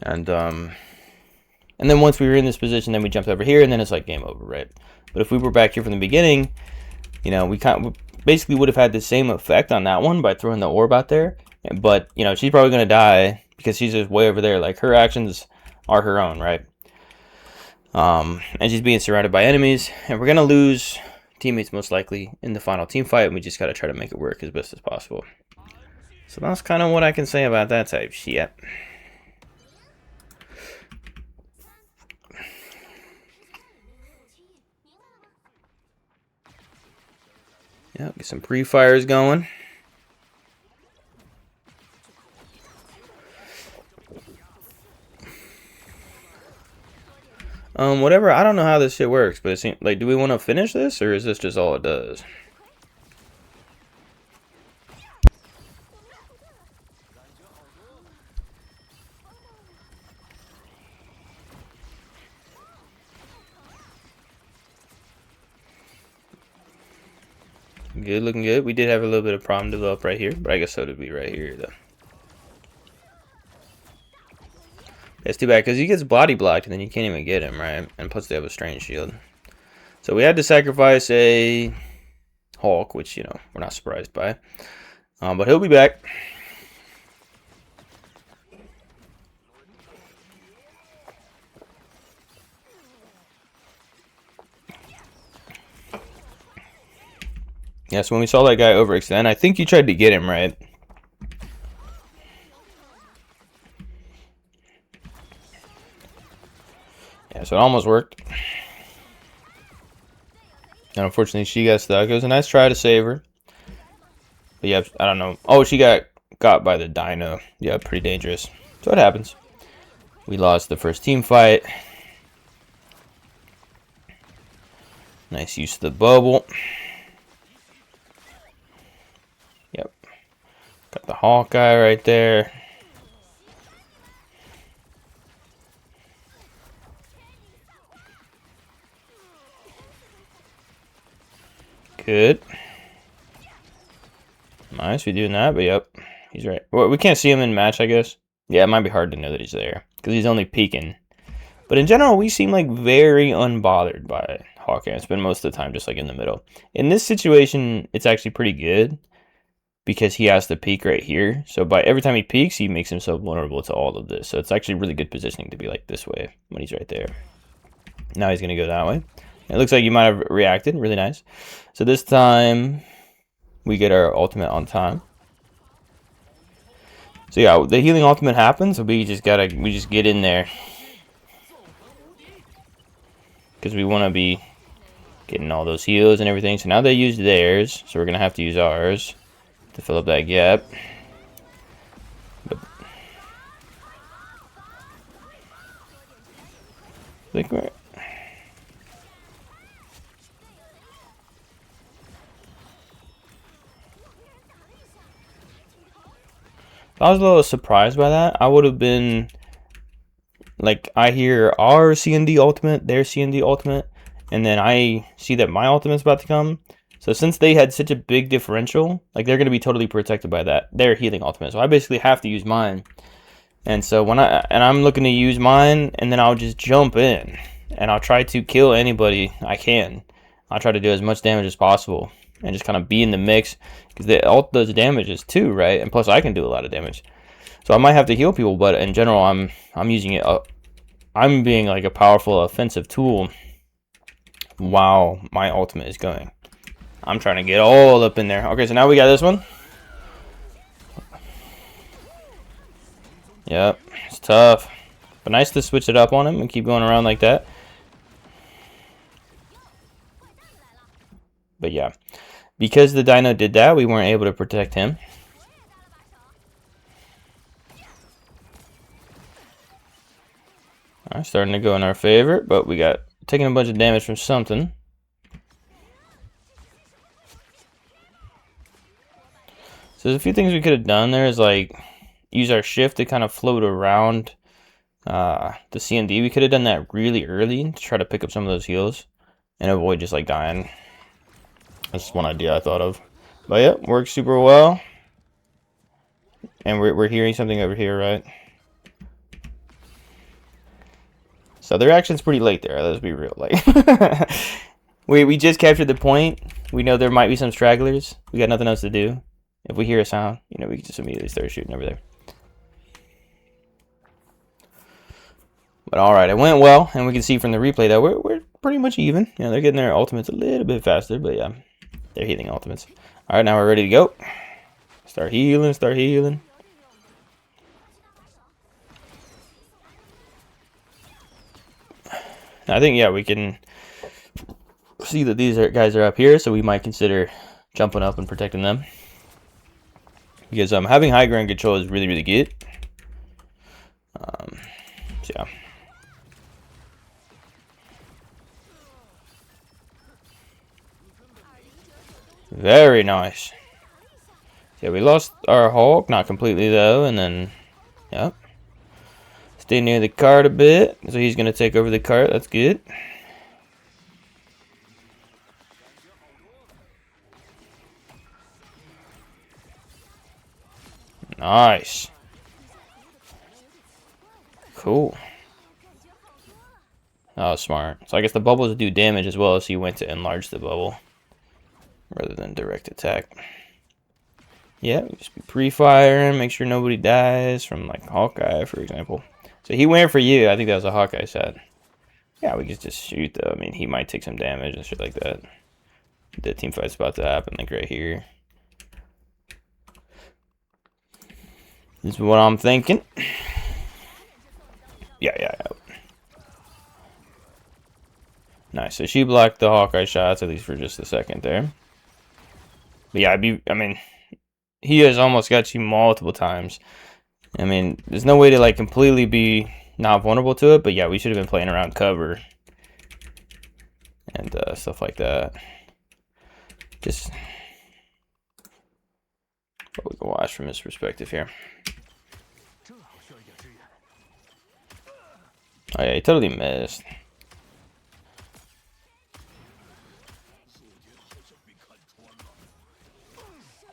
And then once we were in this position, then we jumped over here, and then it's like game over, right? But if we were back here from the beginning, you know, we basically would have had the same effect on that one by throwing the orb out there. But, you know, she's probably going to die because she's just way over there. Like, her actions are her own, right? And she's being surrounded by enemies, and we're going to lose teammates most likely in the final team fight, and we just got to try to make it work as best as possible. So that's kind of what I can say about that type shit. Yeah, get some pre-fires going. Whatever, I don't know how this shit works, but it seems like, do we want to finish this, or is this just all it does? Good, looking good. We did have a little bit of problem develop right here, but I guess so did we right here, though. It's too bad, because he gets body blocked, and then you can't even get him, right? And plus they have a strange shield. So we had to sacrifice a Hulk, which, you know, we're not surprised by. But he'll be back. Yeah, so when we saw that guy overextend, I think you tried to get him, right? Yeah, so it almost worked. And unfortunately, she got stuck. It was a nice try to save her. But yeah, I don't know. Oh, she got by the dino. Yeah, pretty dangerous. So it happens. We lost the first team fight. Nice use of the bubble. Yep. Got the Hawkeye right there. Good. Nice, we doing that, but yep. He's right. Well, we can't see him in match, I guess. Yeah, it might be hard to know that he's there, because he's only peeking. But in general, we seem like very unbothered by Hawkeye. It's been most of the time just like in the middle. In this situation, it's actually pretty good, because he has to peek right here. So by every time he peeks, he makes himself vulnerable to all of this. So it's actually really good positioning to be like this way when he's right there. Now he's going to go that way. It looks like you might have reacted. Really nice. So this time, we get our ultimate on time. So yeah, the healing ultimate happens, so we just get in there. Because we want to be getting all those heals and everything. So now they used theirs, so we're going to have to use ours to fill up that gap. But I think we're... I was a little surprised by that. I would have been... Like, I hear our C&D ultimate, their C&D ultimate, and then I see that my ultimate's about to come. So since they had such a big differential, like, they're going to be totally protected by that, their healing ultimate. So I basically have to use mine. And so I'm looking to use mine, and then I'll just jump in, and I'll try to kill anybody I can. I'll try to do as much damage as possible, and just kind of be in the mix, because the ult does damages too, right? And plus I can do a lot of damage. So I might have to heal people, but in general, I'm using it up. I'm being like a powerful offensive tool while my ultimate is going. I'm trying to get all up in there. Okay, so now we got this one. Yep, it's tough. But nice to switch it up on him and keep going around like that. But yeah, because the dino did that, we weren't able to protect him. Alright, starting to go in our favor, but we got taking a bunch of damage from something. So there's a few things we could have done there, is like use our shift to kind of float around the C&D. We could have done that really early to try to pick up some of those heals and avoid just like dying. That's one idea I thought of. But yeah, works super well. And we're hearing something over here, right? So their action's pretty late there. Let's be real. Like, we just captured the point. We know there might be some stragglers. We got nothing else to do. If we hear a sound, you know, we can just immediately start shooting over there. But all right, it went well, and we can see from the replay that we're pretty much even. You know, they're getting their ultimates a little bit faster, but yeah, they're healing ultimates. All right, now we're ready to go. Start healing, start healing. I think, yeah, we can see that these guys are up here, so we might consider jumping up and protecting them. Because having high ground control is really, really good. So yeah. Very nice. Yeah, we lost our Hawk, not completely though, and then, yep. Stay near the cart a bit, so he's going to take over the cart, that's good. Nice. Cool. Oh, smart. So I guess the bubbles do damage as well, so he went to enlarge the bubble rather than direct attack. Yeah, just be pre-firing, make sure nobody dies from like Hawkeye, for example. So he went for you. I think that was a Hawkeye shot. Yeah, we could just shoot though. I mean, he might take some damage and shit like that. The team fight's about to happen, like right here. This is what I'm thinking. Yeah. Nice. So she blocked the Hawkeye shots, at least for just a second there. But yeah, I mean, he has almost got you multiple times. I mean, there's no way to like completely be not vulnerable to it, but yeah, we should have been playing around cover and stuff like that. Just what we can watch from his perspective here. Oh yeah, he totally missed.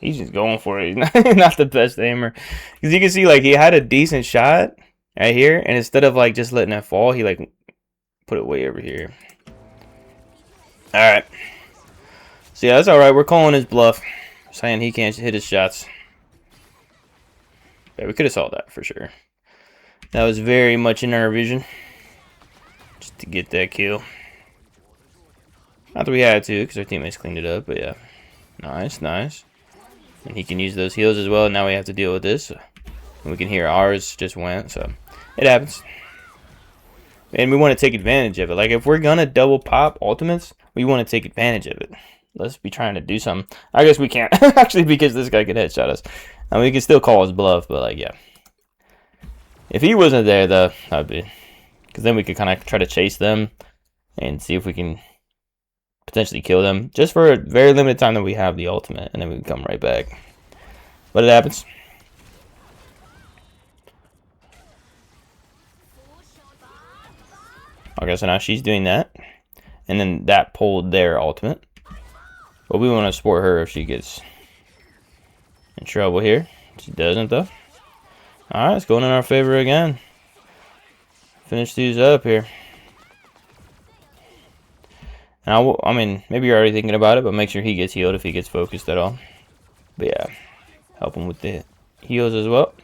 He's just going for it. He's not the best aimer. Because you can see, like, he had a decent shot right here. And instead of, like, just letting it fall, he, like, put it way over here. Alright. So, yeah, that's alright. We're calling his bluff. Saying he can't hit his shots. Yeah, we could have saw that for sure. That was very much in our vision. Just to get that kill. Not that we had to, because our teammates cleaned it up. But, yeah. Nice, nice. And he can use those heals as well. Now we have to deal with this. And we can hear ours just went. So it happens. And we want to take advantage of it. Like if we're going to double pop ultimates, we want to take advantage of it. Let's be trying to do something. I guess we can't. Actually, because this guy could headshot us. I mean, we can still call his bluff. But like, yeah. If he wasn't there, though, that'd be... Because then we could kind of try to chase them. And see if we can... potentially kill them just for a very limited time that we have the ultimate, and then we can come right back. But it happens. Okay, so now she's doing that, and then that pulled their ultimate. But we want to support her if she gets in trouble here. She doesn't though. All right, it's going in our favor again. Finish these up here. And I mean, maybe you're already thinking about it, but make sure he gets healed if he gets focused at all. But yeah, help him with the heals as well.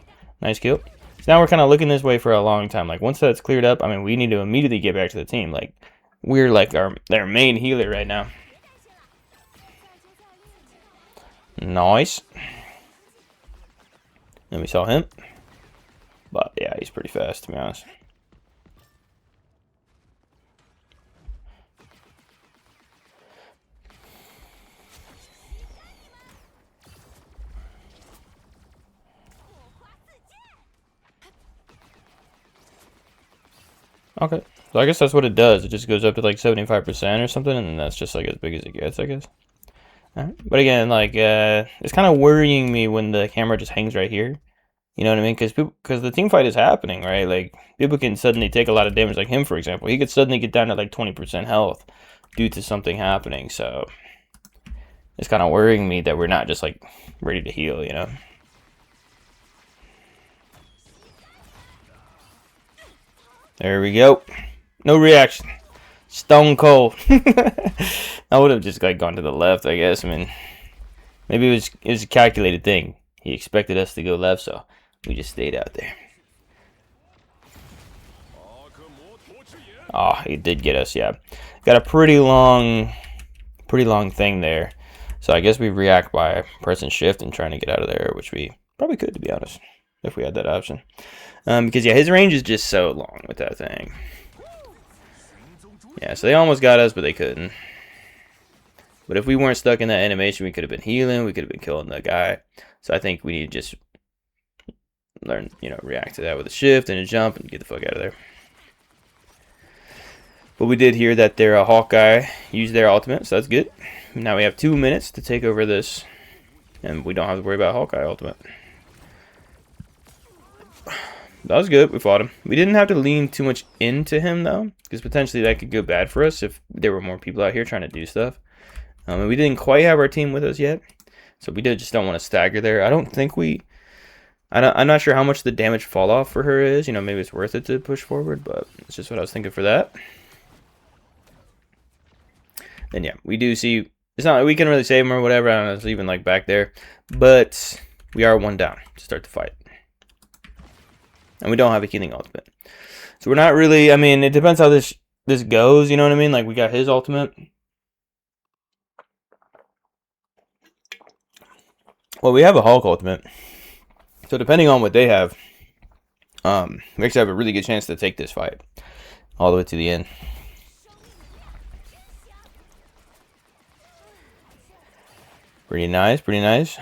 Nice kill. So now we're kind of looking this way for a long time. Like, once that's cleared up, I mean, we need to immediately get back to the team. Like, we're like their main healer right now. Nice. Then we saw him. But yeah, he's pretty fast, to be honest. Okay, so I guess that's what it does. It just goes up to like 75% or something, and then that's just like as big as it gets, I guess. Alright. But again, like, it's kind of worrying me when the camera just hangs right here. You know what I mean? Because the team fight is happening, right? Like, people can suddenly take a lot of damage. Like him, for example. He could suddenly get down to like 20% health due to something happening. So, it's kind of worrying me that we're not just like ready to heal, you know? There we go. No reaction. Stone cold. I would have just like gone to the left, I guess. I mean, maybe it was a calculated thing. He expected us to go left, so we just stayed out there. Oh, he did get us, yeah. Got a pretty long thing there. So I guess we react by pressing shift and trying to get out of there, which we probably could, to be honest, if we had that option. Because, yeah, his range is just so long with that thing. Yeah, so they almost got us, but they couldn't. But if we weren't stuck in that animation, we could have been healing. We could have been killing the guy. So I think we need to just learn, you know, react to that with a shift and a jump and get the fuck out of there. But we did hear that their Hawkeye used their ultimate, so that's good. Now we have 2 minutes to take over this, and we don't have to worry about Hawkeye ultimate. That was good. We fought him. We didn't have to lean too much into him, though, because potentially that could go bad for us if there were more people out here trying to do stuff. And we didn't quite have our team with us yet, so we just don't want to stagger there. I don't think we... I'm not sure how much the damage fall off for her is. You know, maybe it's worth it to push forward, but it's just what I was thinking for that. And yeah, we do see... It's not like we can really save him or whatever. I don't know, it's even like back there. But we are 1 down to start the fight. And we don't have a healing ultimate. So we're not really... I mean, it depends how this goes, you know what I mean? Like, we got his ultimate. Well, we have a Hulk ultimate. So depending on what they have, we actually have a really good chance to take this fight all the way to the end. Pretty nice, pretty nice.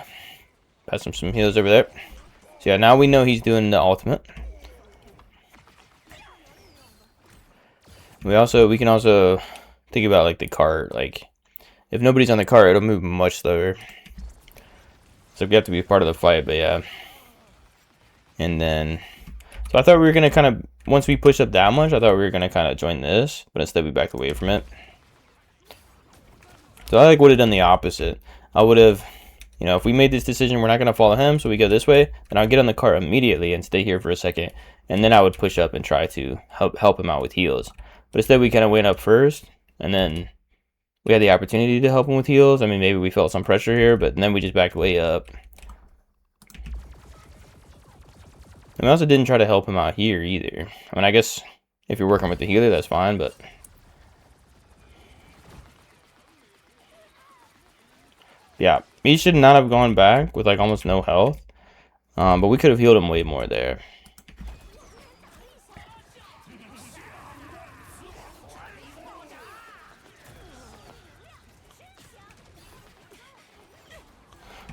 Pass him some heals over there. So yeah, now we know he's doing the ultimate. We can also think about like the cart. Like, if nobody's on the cart, it'll move much slower. So we have to be part of the fight, but yeah. And then, so I thought we were gonna kind of, once we push up that much, I thought we were gonna kind of join this, but instead we backed away from it. So I like would have done the opposite. I would have, you know, if we made this decision, we're not gonna follow him, so we go this way, then I'll get on the cart immediately and stay here for a second, and then I would push up and try to help him out with heals. But instead we kind of went up first, and then we had the opportunity to help him with heals. I mean, maybe we felt some pressure here, but then we just backed way up. And we also didn't try to help him out here either. I mean, I guess if you're working with the healer, that's fine, but... yeah, he should not have gone back with like almost no health. But we could have healed him way more there.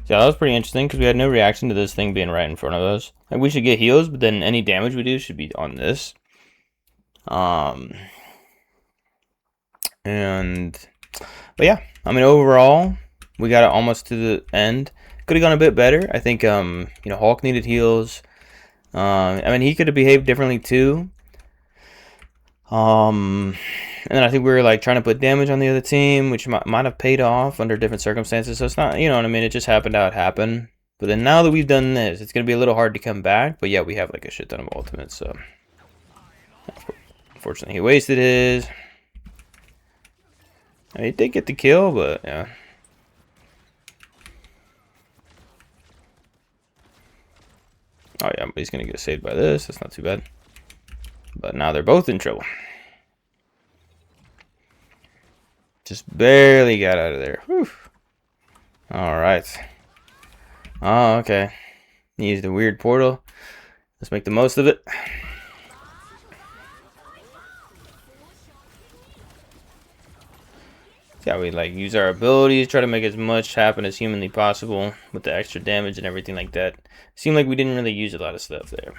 Yeah, that was pretty interesting because we had no reaction to this thing being right in front of us. Like, we should get heals, but then any damage we do should be on this. But yeah, I mean, overall, we got it almost to the end. Could have gone a bit better. I think, you know, Hulk needed heals. I mean, he could have behaved differently too. And then I think we were like trying to put damage on the other team, which might have paid off under different circumstances. So it's not, you know what I mean? It just happened how it happened. But then now that we've done this, it's going to be a little hard to come back. But yeah, we have like a shit ton of ultimates. So unfortunately, he wasted his. I mean, he did get the kill, but yeah. Oh yeah, but he's going to get saved by this. That's not too bad. But now they're both in trouble. Just barely got out of there. Whew. Alright. Oh, okay. Used a weird portal. Let's make the most of it. Yeah, we like use our abilities, try to make as much happen as humanly possible with the extra damage and everything like that. Seemed like we didn't really use a lot of stuff there.